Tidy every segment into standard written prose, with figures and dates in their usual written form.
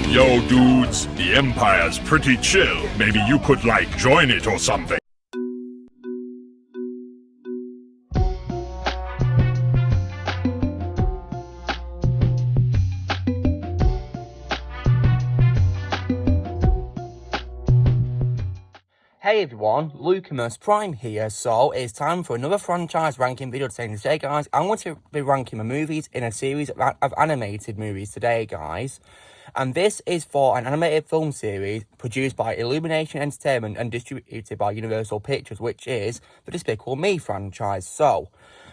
Yo, dudes, the Empire's pretty chill. Maybe you could, join it or something. Hey everyone, Lucamus Prime here. So it's time for another franchise ranking video today, guys. I'm going to be ranking the movies in a series of animated movies today, guys. And this is for an animated film series produced by Illumination Entertainment and distributed by Universal Pictures, which is the Despicable Me franchise. So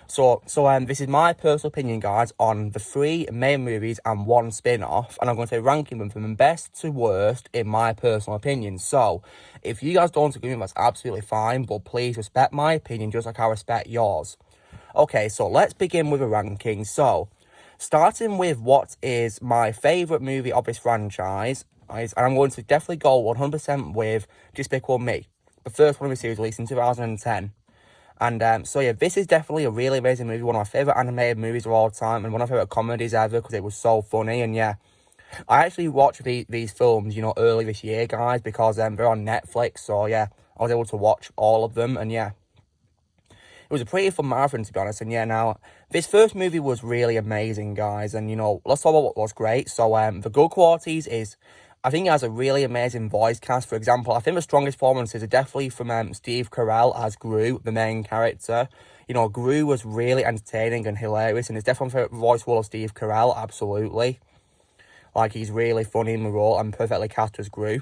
this is my personal opinion, guys, on the 3 main movies and 1 spin-off, and I'm going to be ranking them from best to worst in my personal opinion. So, if you guys don't agree with me, that's absolutely fine, but please respect my opinion just like I respect yours. Okay, so let's begin with a ranking. So, starting with what is my favourite movie of this franchise, and I'm going to definitely go 100% with Despicable Me, the first one of the series released in 2010. And this is definitely a really amazing movie, one of my favourite animated movies of all time, and one of my favourite comedies ever, because it was so funny. And I actually watched these films, early this year, guys, because they're on Netflix, so I was able to watch all of them, and it was a pretty fun marathon, to be honest. And now, this first movie was really amazing, guys, and let's talk about what was great. So, the good qualities is, I think it has a really amazing voice cast. For example, I think the strongest performances are definitely from Steve Carell as Gru, the main character. Gru was really entertaining and hilarious, and it's definitely my voice role of Steve Carell, absolutely. He's really funny in the role and perfectly cast as Gru.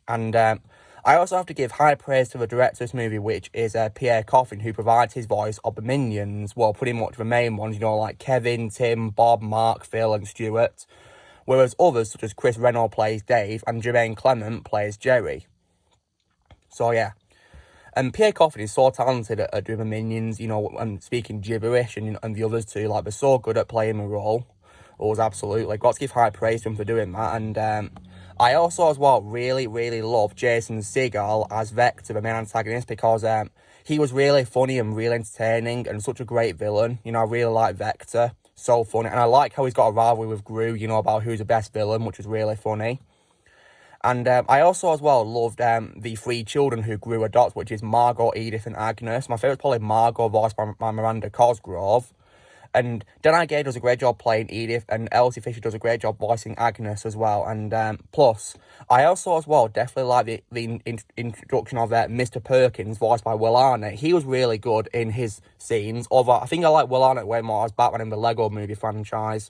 And I also have to give high praise to the director of this movie, which is Pierre Coffin, who provides his voice of the minions. Well, pretty much the main ones, like Kevin, Tim, Bob, Mark, Phil, and Stuart. Whereas others, such as Chris Renault plays Dave and Jermaine Clement plays Jerry. So, and Pierre Coffin is so talented at doing the minions, and speaking gibberish, and the others too. They're so good at playing the role. Absolutely. Got to give high praise to him for doing that. And I also, as well, really, really love Jason Segel as Vector, the main antagonist, because he was really funny and really entertaining and such a great villain. I really like Vector. So funny, and I like how he's got a rivalry with Gru, about who's the best villain, which is really funny. And I also, as well, loved the 3 children who Gru adopts, which is Margot, Edith, and Agnes. My favourite's probably Margot, voiced by Miranda Cosgrove. And Danai Gay does a great job playing Edith, and Elsie Fisher does a great job voicing Agnes as well. And plus, I also, as well, definitely like the introduction of Mr. Perkins, voiced by Will Arnett. He was really good in his scenes, although I think I like Will Arnett way more as Batman in the Lego Movie franchise.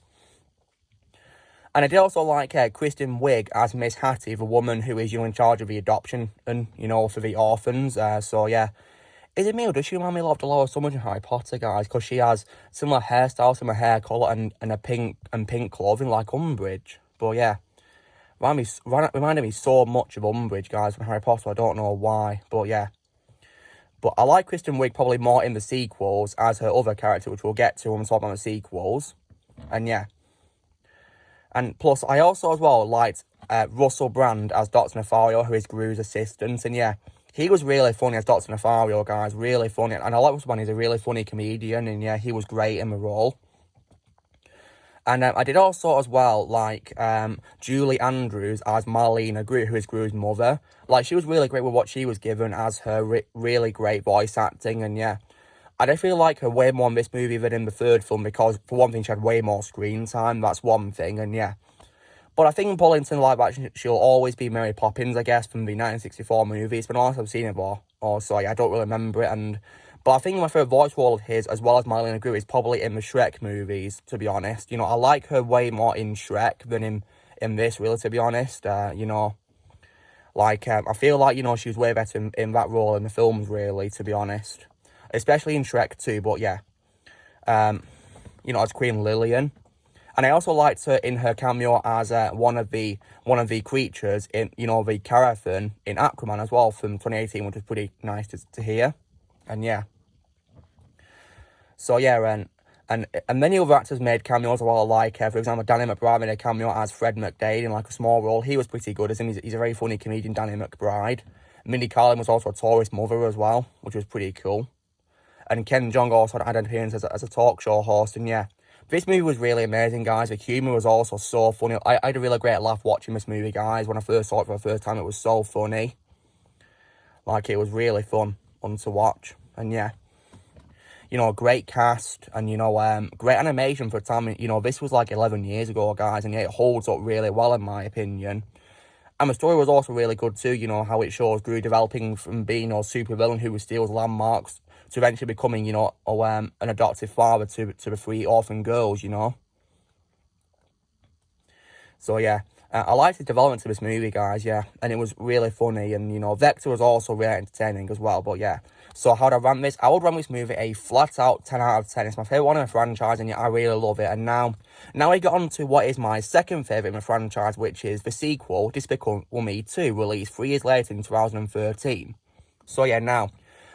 And I did also like Kristen Wiig as Miss Hattie, the woman who is, in charge of the adoption and, for the orphans. Is it me, or does she remind me a lot of Dolores Umbridge in Harry Potter, guys? Because she has similar hairstyles, similar hair colour, and a pink clothing like Umbridge. But reminded me so much of Umbridge, guys, from Harry Potter. I don't know why, but But I like Kristen Wiig probably more in the sequels as her other character, which we'll get to when we talk about the sequels. And And plus, I also, as well, liked Russell Brand as Dr. Nefario, who is Gru's assistant. And he was really funny as Dr. Nefario, guys, really funny. And I like Russell Brand, he's a really funny comedian, and he was great in the role. And I did also, as well, like Julie Andrews as Marlena Gru, who is Gru's mother. She was really great with what she was given as her really great voice acting, and I definitely like her way more in this movie than in the third film, because, for one thing, she had way more screen time, that's one thing, and But I think probably in live action, she'll always be Mary Poppins, I guess, from the 1964 movie. It's been a while since I've seen it before, I don't really remember it. But I think my favourite voice role of his, as well as Marlena Gru, is probably in the Shrek movies, to be honest. I like her way more in Shrek than in this, really, to be honest. I feel like, she was way better in that role in the films, really, to be honest. Especially in Shrek 2, but as Queen Lillian. And I also liked her in her cameo as one of the creatures in, the Caravan in Aquaman as well from 2018, which was pretty nice to hear. And and many other actors made cameos as well, for example, Danny McBride made a cameo as Fred McDade in a small role. He was pretty good as him. He's a very funny comedian, Danny McBride. Mindy Kaling was also a tourist mother as well, which was pretty cool. And Ken Jeong also had an appearance as a talk show host, and This movie was really amazing, guys. The humour was also so funny. I had a really great laugh watching this movie, guys. When I first saw it for the first time, it was so funny. Like, it was really fun to watch. And yeah, you know, great cast and, you know, great animation for a time. You know, this was like 11 years ago, guys, and yeah, it holds up really well, in my opinion. And the story was also really good too, you know, how it shows Gru developing from being a super villain who steals landmarks to eventually becoming, you know, an adoptive father to the 3 orphan girls, you know. So yeah, I liked the development of this movie, guys, yeah, and it was really funny, and, you know, Vector was also really entertaining as well, but yeah. So how'd I rank this? I would rank this movie a flat-out 10 out of 10. It's my favourite one in the franchise, and yeah, I really love it. And now we get on to what is my second favourite in the franchise, which is the sequel, Despicable Me 2, released 3 years later in 2013. So yeah, now,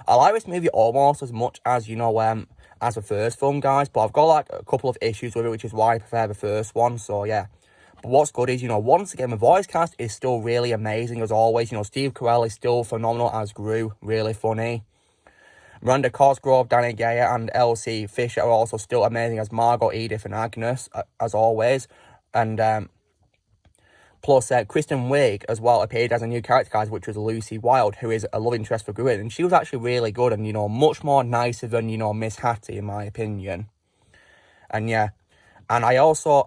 I like this movie almost as much as, you know, as the first film, guys, but I've got, like, a couple of issues with it, which is why I prefer the first one, so yeah. But what's good is, you know, once again, the voice cast is still really amazing, as always. You know, Steve Carell is still phenomenal as Gru, really funny. Miranda Cosgrove, Danny Geyer, and Elsie Fisher are also still amazing as Margot, Edith, and Agnes, as always. And, plus, Kristen Wiig as well appeared as a new character, guys, which was Lucy Wilde, who is a love interest for Gru, and she was actually really good and, you know, much more nicer than, you know, Miss Hattie, in my opinion. And yeah, and also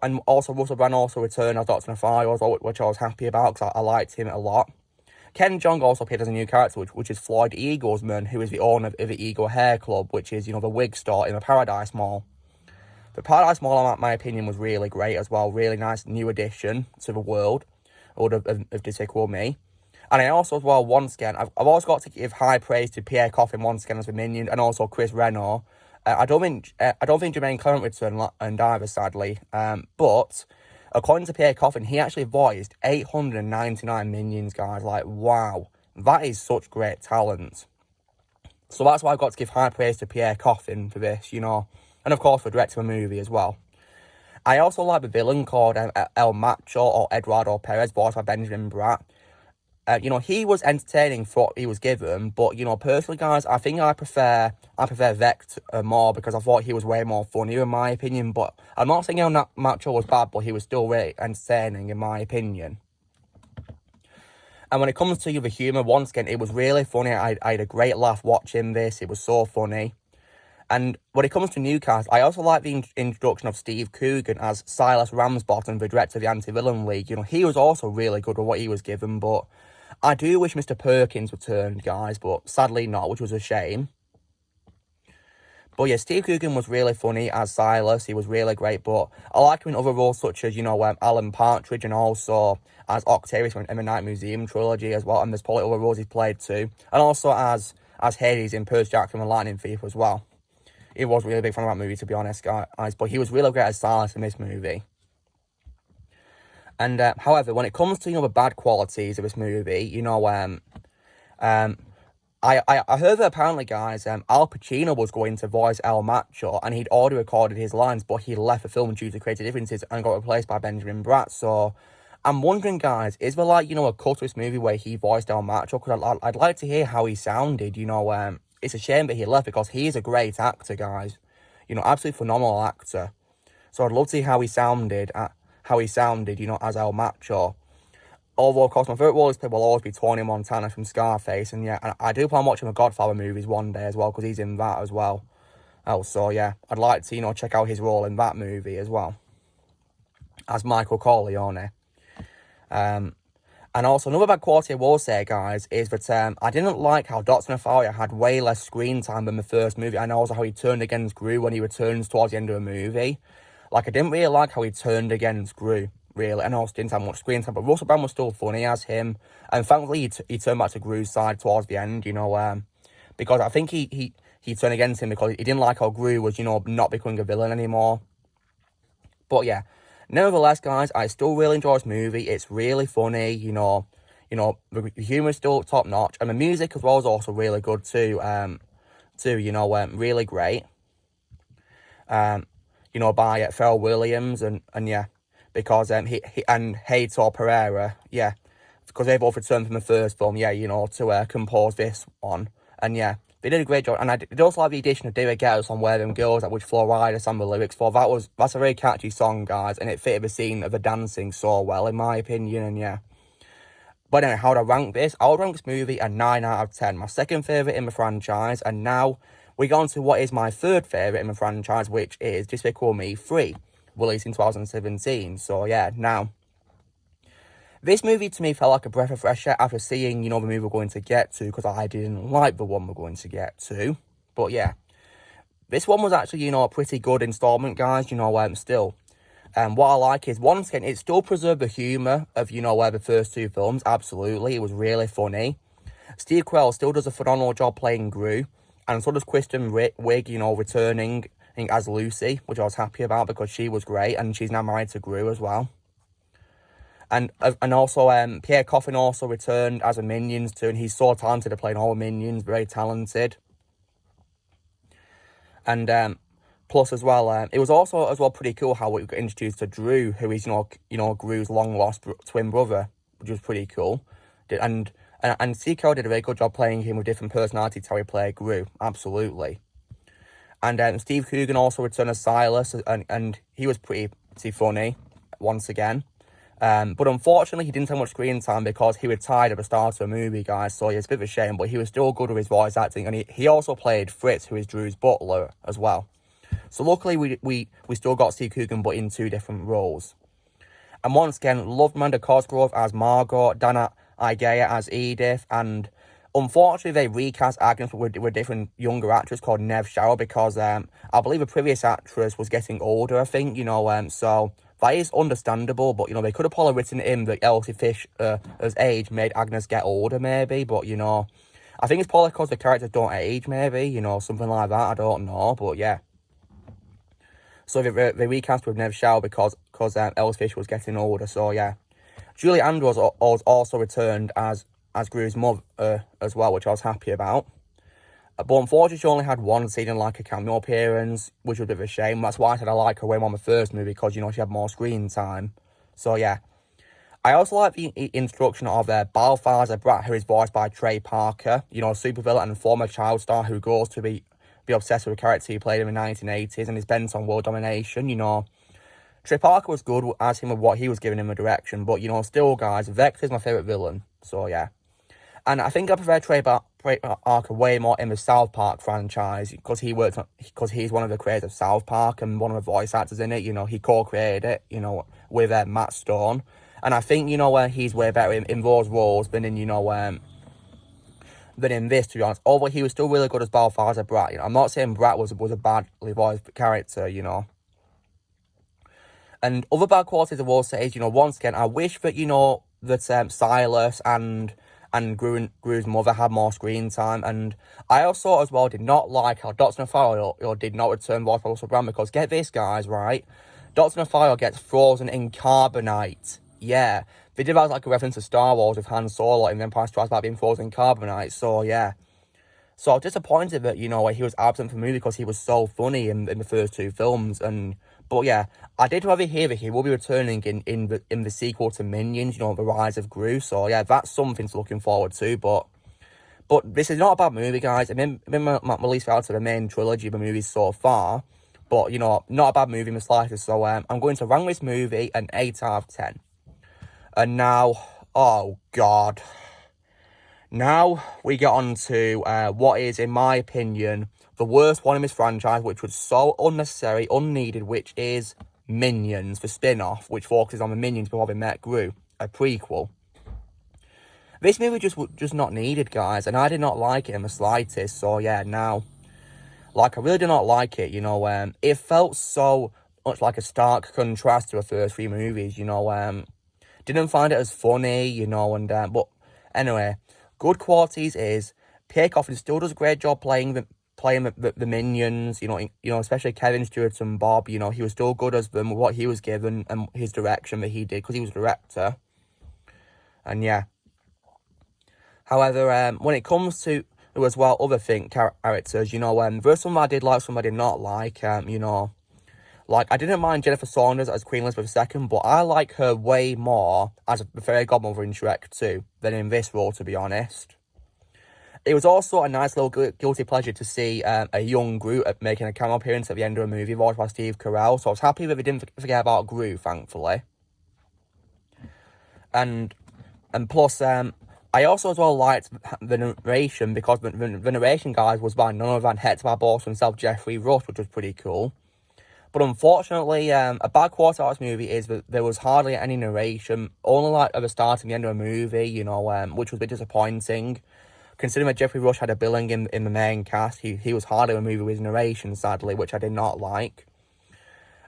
Russell Brand also returned as Dr. Nefario, which I was happy about because I liked him a lot. Ken Jeong also appeared as a new character, which is Floyd Eaglesman, who is the owner of the Eagle Hair Club, which is, you know, the wig store in the Paradise Mall. The Paradise Mall, in my opinion, was really great as well. Really nice new addition to the world of Despicable Me. And I also, as well, once again, I've also got to give high praise to Pierre Coffin once again as the Minion, and also Chris Reno. I don't think Jermaine Clement returned and either, sadly. But according to Pierre Coffin, he actually voiced 899 Minions, guys. Like, wow, that is such great talent. So that's why I've got to give high praise to Pierre Coffin for this, you know. And of course for directing the movie as well. I also like the villain called El Macho, or Eduardo Perez, voiced by Benjamin Bratt. You know, he was entertaining for what he was given, but, you know, personally, guys, I think I prefer Vector more because I thought he was way more funnier, in my opinion. But I'm not saying El Macho was bad, but he was still really entertaining, in my opinion. And when it comes to the humour, once again, it was really funny. I had a great laugh watching this. It was so funny. And when it comes to new cast, I also like the introduction of Steve Coogan as Silas Ramsbottom, the director of the Anti-Villain League. You know, he was also really good with what he was given, but I do wish Mr. Perkins returned, guys, but sadly not, which was a shame. But yeah, Steve Coogan was really funny as Silas. He was really great, but I like him in other roles such as, you know, Alan Partridge, and also as Octavius in the Night Museum trilogy as well. And there's probably other roles he's played too. And also as Hades in Percy Jackson and Lightning Thief as well. He was really big fan of that movie, to be honest, guys. But he was really great as Silas in this movie. And, however, when it comes to, you know, the bad qualities of this movie, you know, I heard that apparently, guys, Al Pacino was going to voice El Macho, and he'd already recorded his lines, but he left the film due to creative differences and got replaced by Benjamin Bratt. So I'm wondering, guys, is there, like, you know, a cut to this movie where he voiced El Macho? Because I'd like to hear how he sounded, you know. It's a shame that he left because he is a great actor, guys. You know, absolutely phenomenal actor. So I'd love to see how he sounded, you know, as El Macho. Although, of course, my favourite role will always be Tony Montana from Scarface. And yeah, and I do plan on watching the Godfather movies one day as well, because he's in that as well. So yeah, I'd like to, you know, check out his role in that movie as well, as Michael Corleone. And also, another bad quality I will say, guys, is that I didn't like how Dr. Nefario had way less screen time than the first movie, and also how he turned against Gru when he returns towards the end of the movie. Like, I didn't really like how he turned against Gru, really, and also didn't have much screen time, but Russell Brand was still funny as him, and thankfully he turned back to Gru's side towards the end, you know, because I think he turned against him because he didn't like how Gru was, you know, not becoming a villain anymore. But yeah, nevertheless, guys, I still really enjoy this movie. It's really funny, you know, the humour is still top notch, and the music as well is also really good too, you know, really great, you know, by Pharrell Williams, and yeah, because he and Heitor Pereira, yeah, because they both returned from the first film, yeah, you know, to compose this one, and yeah, They did a great job, and I did also like the addition of "Do It Get Us" on "Where Them Girls," which Flo Rida sang the lyrics for. That's a very catchy song, guys, and it fitted the scene of the dancing so well, in my opinion, and yeah. But anyway, how would I rank this? I would rank this movie a 9 out of 10. My second favourite in the franchise, and now we go on to what is my third favourite in the franchise, which is Despicable Me 3, released in 2017. So yeah, now, this movie to me felt like a breath of fresh air after seeing, the movie we're going to get to, because I didn't like the one we're going to get to. But yeah, this one was actually, a pretty good installment, guys, still. What I like is, once again, it still preserved the humour of, the first two films, absolutely. It was really funny. Steve Carell still does a phenomenal job playing Gru, and so does Kristen Wiig, returning as Lucy, which I was happy about because she was great, and she's now married to Gru as well. And also, Pierre Coffin also returned as a Minions too, and he's so talented at playing all the Minions, very talented. And plus as well, it was also as well pretty cool how we got introduced to Drew, who is Gru's long lost twin brother, which was pretty cool. And Seiko did a very good job playing him with different personalities how he played Gru, absolutely. And Steve Coogan also returned as Silas, and he was pretty funny once again. But unfortunately, he didn't have much screen time because he retired at the start of the movie, guys. So yeah, it's a bit of a shame, but he was still good with his voice acting, and he also played Fritz, who is Drew's butler, as well. So luckily, we still got Steve Coogan, but in two different roles. And once again, loved Amanda Cosgrove as Margot, Dana Igea as Edith, and unfortunately, they recast Agnes with a different younger actress called Nev Shao because I believe the previous actress was getting older, I think, so that is understandable, but, they could have probably written in that Elsie Fisher's age made Agnes get older, maybe, but, I think it's probably because the characters don't age, maybe, something like that, I don't know, but, yeah. So they recast with Nev Shao because Elsie Fisher was getting older, so, yeah. Julie Andrews also returned as Gru's mother as well, which I was happy about. But unfortunately, she only had one scene and like a cameo appearance, which was a bit of a shame. That's why I said I like her way more on the first movie, because, she had more screen time. So, yeah. I also like the introduction of Balthazar Brat, who is voiced by Trey Parker, supervillain and former child star who goes to be obsessed with a character he played in the 1980s and is bent on world domination, Trey Parker was good as him with what he was giving him a direction, but, still, guys, Vector's my favourite villain. So, yeah. And I think I prefer Trey Parker way more in the South Park franchise because he's one of the creators of South Park and one of the voice actors in it. He co-created it, with Matt Stone. And I think, he's way better in those roles than in, than in this, to be honest. Although he was still really good as Balthazar Brat. I'm not saying Brat was a badly voiced character, And other bad qualities I will say is, once again, I wish that, that Silas and Gru's mother had more screen time, and I also as well did not like how Dr. Nathaniel did not return voice by Russell Brand, because get this, guys, right? Dr. Nathaniel gets frozen in carbonite. Yeah, they did that like a reference to Star Wars with Han Solo in The Empire Strikes Back being frozen in carbonite, so yeah. So I was disappointed that, he was absent from the movie because he was so funny in the first two films, but yeah, I did rather hear that he will be returning in the sequel to Minions, The Rise of Gru. So yeah, that's something to looking forward to. But this is not a bad movie, guys. I mean, my least favourite of the main trilogy of the movies so far. But, not a bad movie in the slightest. So I'm going to rank this movie an 8 out of 10. And now, oh God. Now we get on to what is, in my opinion, the worst one in this franchise, which was so unnecessary, unneeded, which is Minions, the spin-off, which focuses on the Minions before they met Gru, a prequel. This movie just not needed, guys, and I did not like it in the slightest, so yeah, now, I really did not like it, it felt so much like a stark contrast to the first three movies, didn't find it as funny, but anyway, good qualities is, Pierre Coffin still does a great job playing the Minions, especially Kevin Stewart and Bob, he was still good as them, what he was given and his direction that he did, because he was a director. And yeah. However, when it comes to, as well, other characters, there's some I did like, some I did not like, I didn't mind Jennifer Saunders as Queen Elizabeth II, but I like her way more as the fairy godmother in Shrek 2 than in this role, to be honest. It was also a nice little guilty pleasure to see a young Groot making a cameo appearance at the end of a movie voiced by Steve Carell. So I was happy that they didn't forget about Groot, thankfully. And plus, I also as well liked the narration because the narration, guys, was by none other than Hector Barbosa himself, Jeffrey Rush, which was pretty cool. But unfortunately, a bad quarter of this movie is that there was hardly any narration, only like at the start and the end of a movie, you know, which was a bit disappointing. Considering that Jeffrey Rush had a billing in the main cast, he was hardly in a movie with narration, sadly, which I did not like.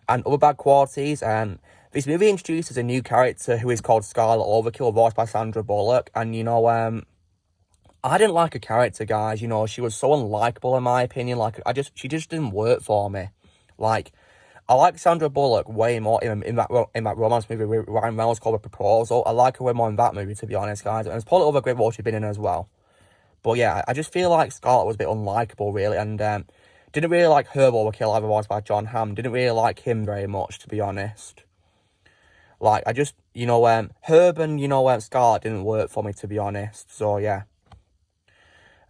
And other bad qualities, this movie introduces a new character who is called Scarlet Overkill, voiced by Sandra Bullock. And, you know, I didn't like her character, guys. You know, she was so unlikable in my opinion. Like, she just didn't work for me. Like, I like Sandra Bullock way more in that romance movie with Ryan Reynolds called The Proposal. I like her way more in that movie, to be honest, guys. And there's probably other great roles she's been in as well. But yeah, I just feel like Scarlet was a bit unlikable, really, and didn't really like her Overkill, either voiced by John Hamm. Didn't really like him very much, to be honest. Like, I just, you know, Herb and, you know, Scarlet didn't work for me, to be honest. So yeah.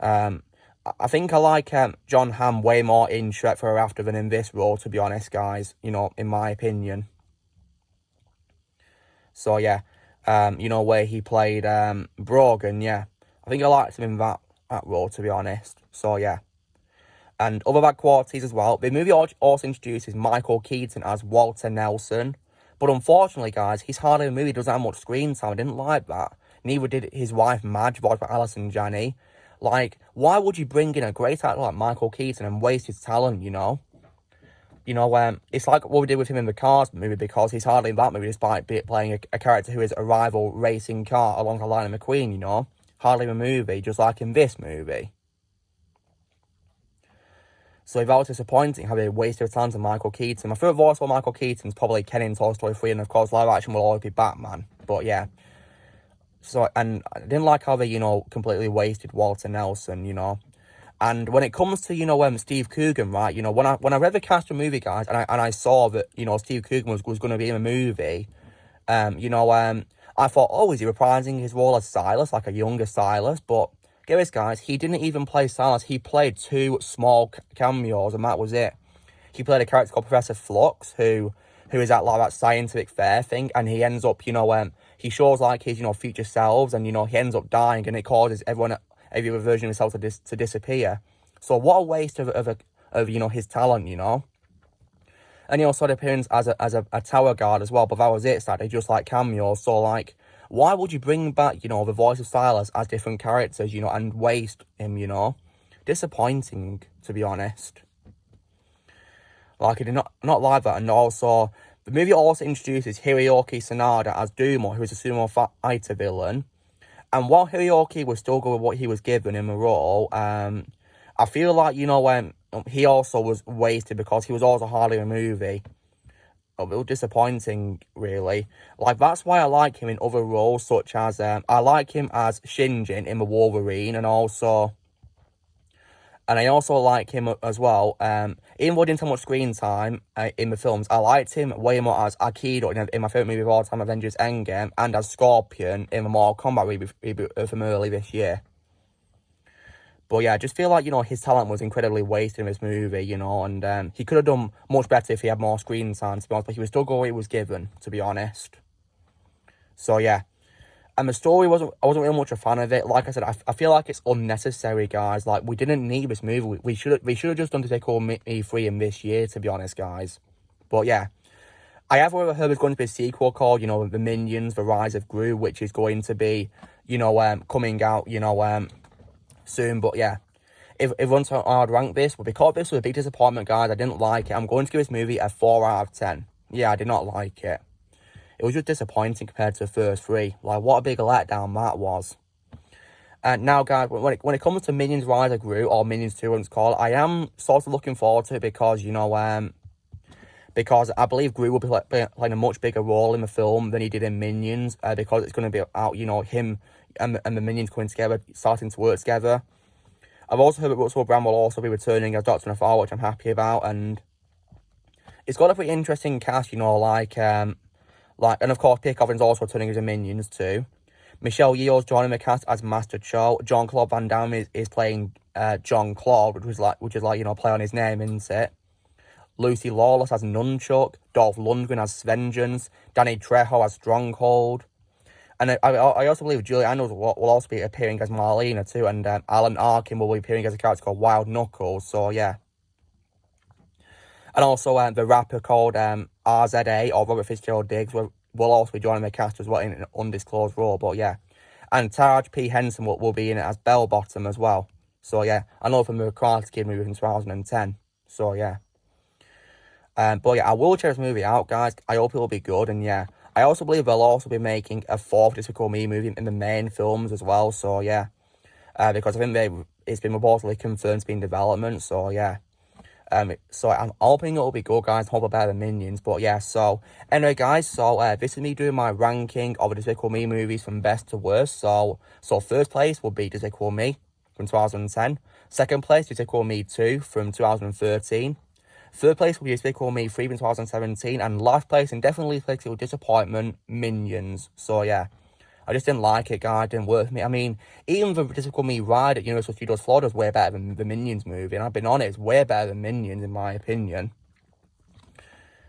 I think I like John Hamm way more in Shrek Forever After than in this role, to be honest, guys. You know, in my opinion. So yeah, you know, where he played Brogan, yeah. I think I liked him in that role, to be honest. So yeah. And other bad qualities as well. The movie also introduces Michael Keaton as Walter Nelson. But unfortunately, guys, he's hardly in the movie. He doesn't have much screen time. I didn't like that. Neither did his wife, Madge, voiced by Alison Janney. Like, why would you bring in a great actor like Michael Keaton and waste his talent, you know? You know, it's like what we did with him in the Cars movie, because he's hardly in that movie despite playing a character who is a rival racing car alongside Lightning McQueen, you know? Hardly in a movie, just like in this movie. So that was disappointing how they wasted talent on Michael Keaton. My favourite voice for Michael Keaton is probably Ken in Toy Story 3, and of course live action will always be Batman. But yeah. So, and I didn't like how they, you know, completely wasted Walter Nelson, you know. And when it comes to, you know, Steve Coogan, right, you know, when I read the cast of the movie, guys, and I saw that, you know, Steve Coogan was going to be in a movie, you know, I thought, oh, is he reprising his role as Silas, like a younger Silas? But get this, guys, he didn't even play Silas. He played two small cameos, and that was it. He played a character called Professor Flux, who is at, like, that scientific fair thing, and he ends up, you know, he shows, like, his, you know, future selves, and, you know, he ends up dying, and it causes every other version of himself to disappear. So what a waste of you know, his talent, you know. And he also had appearance as a tower guard as well, but that was it, sadly, just like cameos. So, like, why would you bring back, you know, the voice of Silas as different characters, you know, and waste him, you know? Disappointing, to be honest. Like, I did not like that. And also, the movie also introduces Hiroyuki Sanada as Dumo, who is a sumo fighter villain. And while Hiroyuki was still good with what he was given in the role, I feel like, you know, he also was wasted because he was also hardly in a movie. A little disappointing, really. Like, that's why I like him in other roles, such as, I like him as Shinjin in The Wolverine, and I also like him as well, even though he didn't have much screen time in the films, I liked him way more as Aikido in my favourite movie of all time, Avengers Endgame, and as Scorpion in the Mortal Kombat reboot from early this year. But yeah, I just feel like, you know, his talent was incredibly wasted in this movie, you know, and he could have done much better if he had more screen time, to be honest, but he was still good what he was given, to be honest. So yeah. And the story I wasn't really much a fan of it. Like I said, I feel like it's unnecessary, guys. Like, we didn't need this movie. We should have just done Despicable Me 3 in this year, to be honest, guys. But yeah. I have heard there's going to be a sequel called, you know, The Minions, The Rise of Gru, which is going to be, you know, coming out, you know, soon. But yeah, if once I'd rank this, well, because this was a big disappointment, guys, I didn't like it. I'm going to give this movie a 4 out of 10. Yeah, I did not like it. It was just disappointing compared to the first 3. Like, what a big letdown that was. And now, guys, when it comes to Minions Rise of Gru, or Minions 2, as it's called, I am sort of looking forward to it because, you know, because I believe Gru will be playing a much bigger role in the film than he did in Minions, because it's going to be out, you know, him and the Minions coming together, starting to work together. I've also heard that Russell Brand will also be returning as Dr. Nafar, which I'm happy about, and it's got a pretty interesting cast, you know, like, and of course, PickOvan's also returning as a Minions too. Michelle Yeoh's joining the cast as Master Cho. Jean-Claude Van Damme is playing John Claude, which is like, you know, play on his name, isn't it? Lucy Lawless as Nunchuck. Dolph Lundgren as Svengeance. Danny Trejo as Stronghold. And I also believe Julie Andrews will also be appearing as Marlena too. And Alan Arkin will be appearing as a character called Wild Knuckles. So, yeah. And also the rapper called RZA, or Robert Fitzgerald Diggs, will also be joining the cast as well in an undisclosed role. But, yeah. And Taraj P. Henson will be in it as Bell Bottom as well. So, yeah. I know from the Karate Kid movie from 2010. So, yeah. But yeah, I will check this movie out, guys. I hope it will be good, and yeah. I also believe they'll also be making a fourth Despicable Me movie in the main films as well, so yeah. Because I think it's been reportedly confirmed to be in development, so yeah. So I'm hoping it'll be good, guys. Hope better than Minions, but yeah, so. Anyway, guys, so this is me doing my ranking of the Despicable Me movies from best to worst. So first place will be Despicable Me from 2010. Second place, Despicable Me 2 from 2013. Third place will be Despicable Me 3 from 2017. And last place, and definitely place with disappointment, Minions. So, yeah. I just didn't like it, guys. It didn't work for me. I mean, even the Despicable Me ride at Universal Studios Florida is way better than the Minions movie. And I've been on it. It's way better than Minions, in my opinion.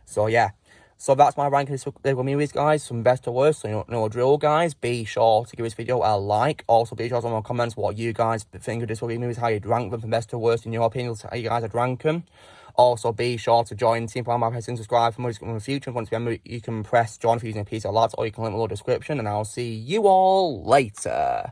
So, yeah. So, that's my ranking of Despicable Me movies, guys. From best to worst. So, you know the drill, guys. Be sure to give this video a like. Also, be sure to leave in the comments what you guys think of Despicable Me movies. How you'd rank them from best to worst. In your opinion, how you guys would rank them. Also, be sure to join Team Prime by pressing subscribe for more in the future. And once again, you can press join for using a piece of lads, or you can link below the description. And I'll see you all later.